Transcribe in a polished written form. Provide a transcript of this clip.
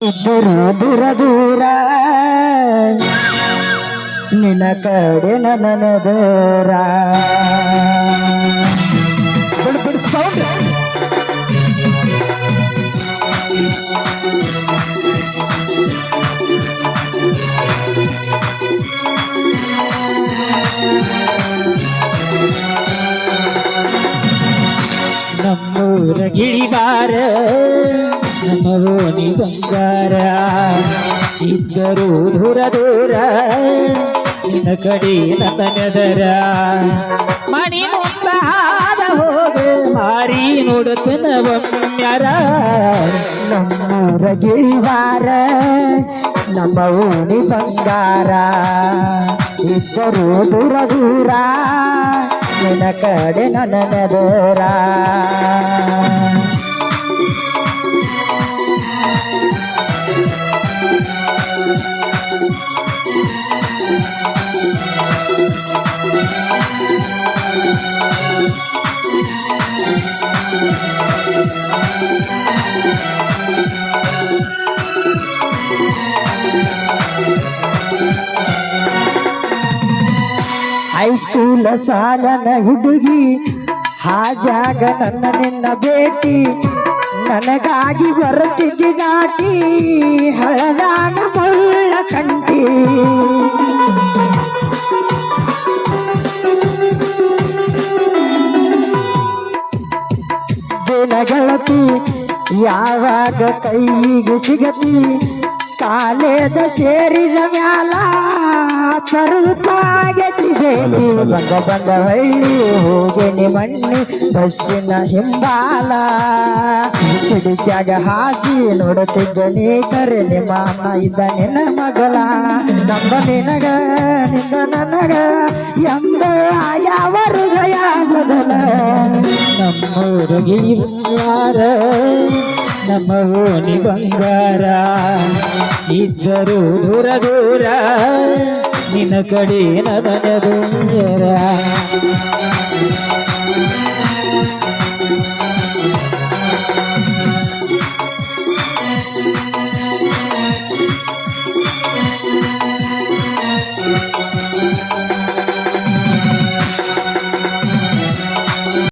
ಇಬ್ಬರು ದೂರ ದೂರ ನಿನ್ನ ಕಡೆ ನನ್ನ ದೂರ ಬಿಡು ಬಿಡು ಸೌಂಡ್ ನಮ್ಮೂರ ಗಿಳಿಗಾರ ನಮ್ಮ ಓಣಿ ಬಂಗಾರ ಇದ್ದರು ದೂರ ದೂರ ನಿನ್ನ ಕಡೆ ನತನದರ ಮಣಿ ಮುಂದಾದ ಹೋಗ ಮಾರಿ ನೋಡುತ್ತನ ಒಮ್ಮ್ಯಾರ ನಮ್ಮೂರ ಗಿಳಿವಾರ ನಮ್ಮ ಓಣಿ ಬಂಗಾರ ಇದ್ದರು ದೂರ ದೂರ ನಿನ್ನ ಕಡೆ ನನ್ನದರ ಹೈಸ್ಕೂಲ ಸಾಲನ ಹುಡುಗಿ ಹಾಜಾಗ ನನ್ನ ನಿನ್ನ ಭೇಟಿ ನನಗಾಗಿ ಬರುತ್ತಿದ್ದಿ ದಾಟಿ ಹಳದಾನ ಮುಳ್ಳ ಕಂಟಿ ದಿನಗಳತಿ ಯಾವಾಗ ಕೈಗೆ ಸಿಗತಿ ಕಾಲೇದ ಸೇರಿದ ಮ್ಯಾಲ ಸ್ವರೂಪಾಗತಿ ಬೇಟಿ ಬಂದ ಬಂದ ಹಳ್ಳಿ ಹೋಗೇನಿ ಮಣ್ಣಿ ಬಸ್ಸಿನ ಹಿಂಬಾಲ ಕಿಡಿಕ್ಯಾಗ ಹಾಸಿ ನೋಡುತ್ತಿದ್ದ ನೀ ಕರೆ ನಿಮ್ಮ ಅಮ್ಮ ಇದ್ದ ನಿನ್ನ ಮಗಳ ನಂಬ ನಿನಗ ನಿಂದ ನನಗ ಎಂದ ಯಾವ ಹೃದಯ ಬದಲ ನಮ್ಮೂರು ಗಿಳಿಯಾರ ನಮ್ಮ ಓಣಿ ಬಂಗಾರ ಇದ್ದರು ದೂರ ದೂರ ನಿನ್ನ ಕಡೆ ನನ್ನ ದೂರ